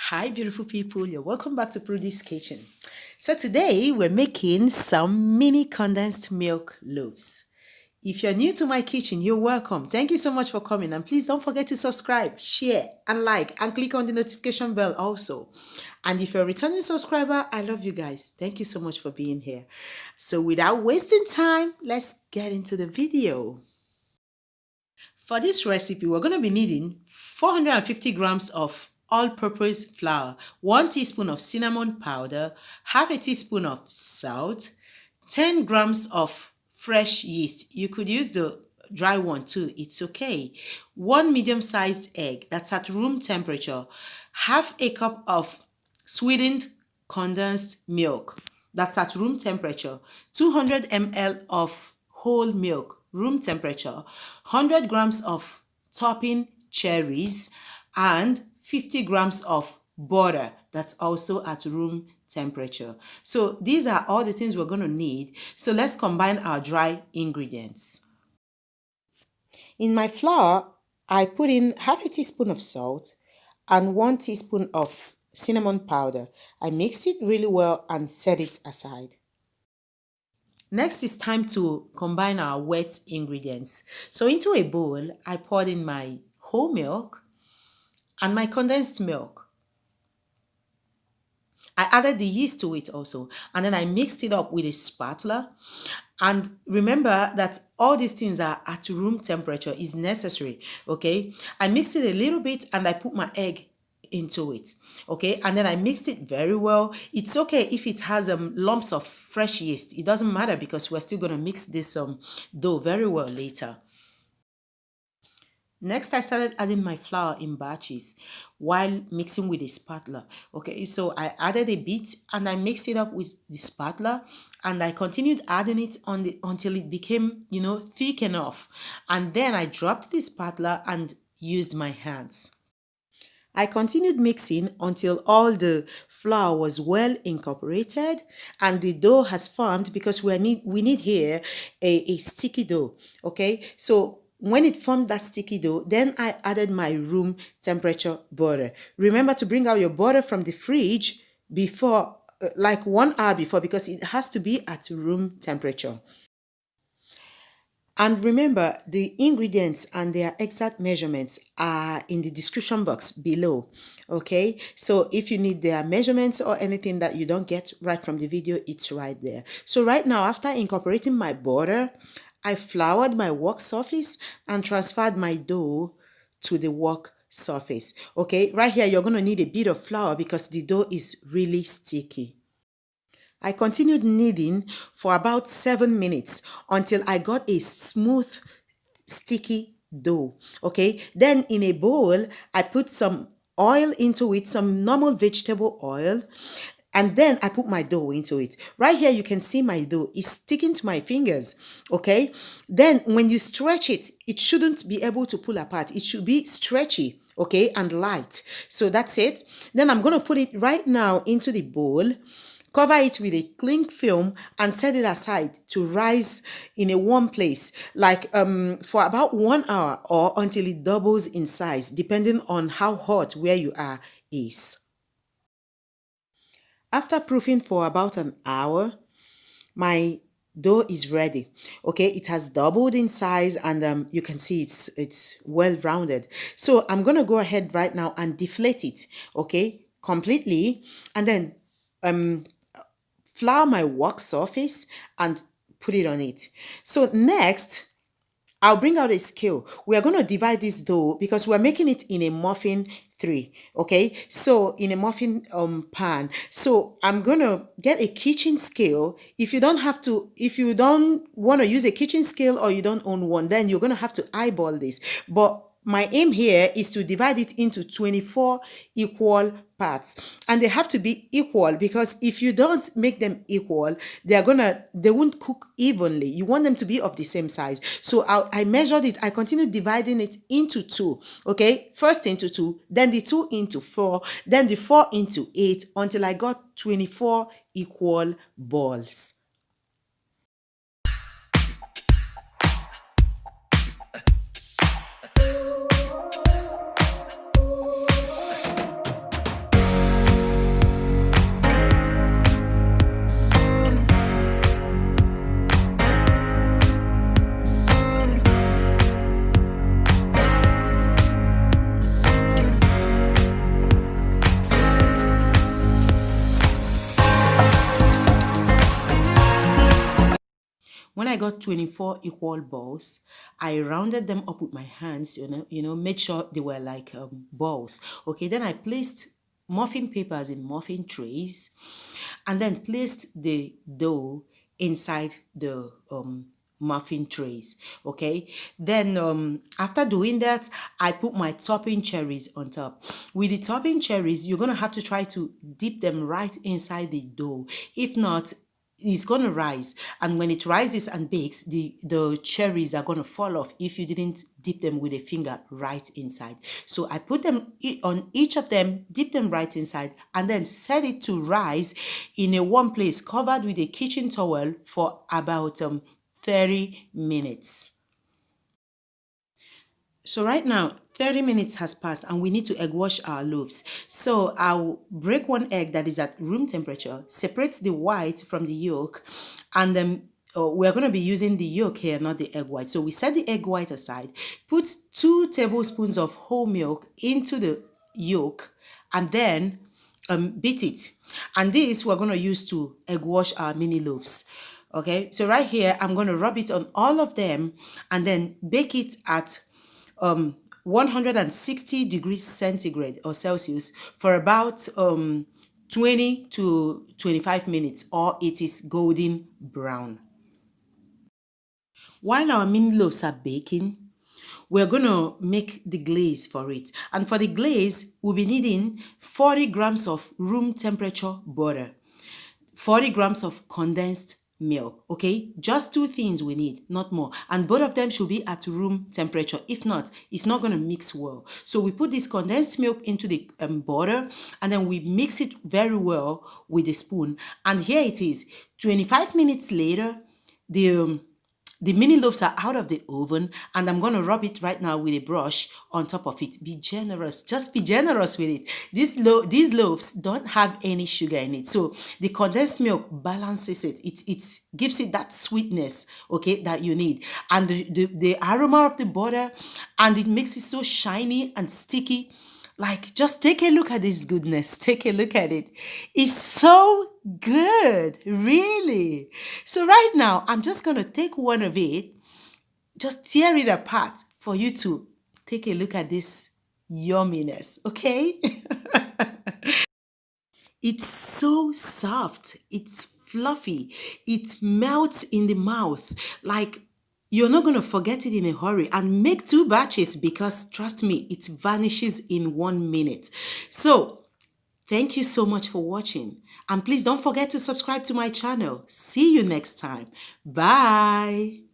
Hi, beautiful people. You're welcome back to Prudy's Kitchen. So today we're making some mini condensed milk loaves. If you're new to my kitchen, you're welcome. Thank you so much for coming, and please don't forget to subscribe, share, and like, and click on the notification bell also. And if you're a returning subscriber, I love you guys. Thank you so much for being here. So without wasting time, let's get into the video. For this recipe, we're going to be needing 450 grams of all-purpose flour, 1 teaspoon of cinnamon powder, half a teaspoon of salt, 10 grams of fresh yeast. You could use the dry one too, it's okay. 1 medium-sized egg that's at room temperature, half a cup of sweetened condensed milk that's at room temperature, 200 ml of whole milk, room temperature, 100 grams of topping cherries, and 50 grams of butter that's also at room temperature. So these are all the things we're going to need. So let's combine our dry ingredients. In my flour, I put in half a teaspoon of salt and 1 teaspoon of cinnamon powder. I mixed it really well and set it aside. Next, it's time to combine our wet ingredients. So into a bowl, I poured in my whole milk and my condensed milk. I added the yeast to it also, and then I mixed it up with a spatula. And remember that all these things are at room temperature, is necessary, okay? I mixed it a little bit and I put my egg into it, okay? And then I mixed it very well. It's okay if it has lumps of fresh yeast. It doesn't matter because we're still going to mix this dough very well later. Next, I started adding my flour in batches while mixing with a spatula. Okay, so I added a bit and I mixed it up with the spatula, and I continued adding it until it became, thick enough. And then I dropped the spatula and used my hands. I continued mixing until all the flour was well incorporated and the dough has formed, because we need here a sticky dough. Okay, so when it formed that sticky dough, then I added my room temperature butter. Remember to bring out your butter from the fridge before, like 1 hour before, because it has to be at room temperature. And remember, the ingredients and their exact measurements are in the description box below, okay? So if you need their measurements or anything that you don't get right from the video, it's right there. So right now, after incorporating my butter, I floured my work surface and transferred my dough to the work surface, okay? Right here, you're going to need a bit of flour because the dough is really sticky. I continued kneading for about 7 minutes until I got a smooth, sticky dough, okay? Then in a bowl, I put some oil into it, some normal vegetable oil, and then I put my dough into it. Right here, you can see my dough is sticking to my fingers, okay? Then when you stretch it, it shouldn't be able to pull apart. It should be stretchy, okay, and light. So that's it. Then I'm going to put it right now into the bowl, cover it with a cling film, and set it aside to rise in a warm place, like for about 1 hour or until it doubles in size, depending on how hot where you are is. After proofing for about an hour, my dough is ready. Okay, it has doubled in size, and you can see it's well rounded. So I'm gonna go ahead right now and deflate it, okay, completely, and then flour my work surface and put it on it. So next, I'll bring out a scale. We are going to divide this dough because we're making it in a muffin tray, okay? So in a muffin pan. So I'm going to get a kitchen scale. If you don't want to use a kitchen scale or you don't own one, then you're going to have to eyeball this. But my aim here is to divide it into 24 equal parts, and they have to be equal, because if you don't make them equal, they won't cook evenly. You want them to be of the same size. So I measured it. I continued dividing it into 2, okay? First into 2, then the 2 into 4, then the 4 into 8, until I got 24 equal balls. when I got 24 equal balls, I rounded them up with my hands, made sure they were like balls. Okay, then I placed muffin papers in muffin trays and then placed the dough inside the muffin trays. Okay, then after doing that, I put my topping cherries on top. With the topping cherries, you're gonna have to try to dip them right inside the dough. If not, it's gonna rise, and when it rises and bakes, the cherries are gonna fall off if you didn't dip them with a finger right inside. So I put them on each of them, dip them right inside, and then set it to rise in a warm place covered with a kitchen towel for about 30 minutes. So right now, 30 minutes has passed and we need to egg wash our loaves. So I'll break one egg that is at room temperature, separate the white from the yolk, and then we're going to be using the yolk here, not the egg white. So we set the egg white aside, put 2 tablespoons of whole milk into the yolk, and then beat it. And this we're going to use to egg wash our mini loaves. Okay, so right here, I'm going to rub it on all of them and then bake it at 160 degrees centigrade or Celsius for about 20 to 25 minutes, or it is golden brown. While our mini loaves are baking, we're going to make the glaze for it. And for the glaze, we'll be needing 40 grams of room temperature butter, 40 grams of condensed milk. Okay, just 2 things we need, not more, and both of them should be at room temperature. If not, it's not going to mix well. So we put this condensed milk into the butter, and then we mix it very well with a spoon. And here it is. 25 minutes later, the mini loaves are out of the oven, and I'm going to rub it right now with a brush on top of it. Be generous. Just be generous with it. These loaves don't have any sugar in it. So the condensed milk balances it. It gives it that sweetness, okay, that you need. And the aroma of the butter, and it makes it so shiny and sticky. Like, just take a look at this goodness. Take a look at it. It's so good, really. So right now, I'm just going to take one of it, just tear it apart for you to take a look at this yumminess, okay? It's so soft. It's fluffy. It melts in the mouth. Like, you're not going to forget it in a hurry, and make 2 batches because trust me, it vanishes in 1 minute. So thank you so much for watching, and please don't forget to subscribe to my channel. See you next time. Bye.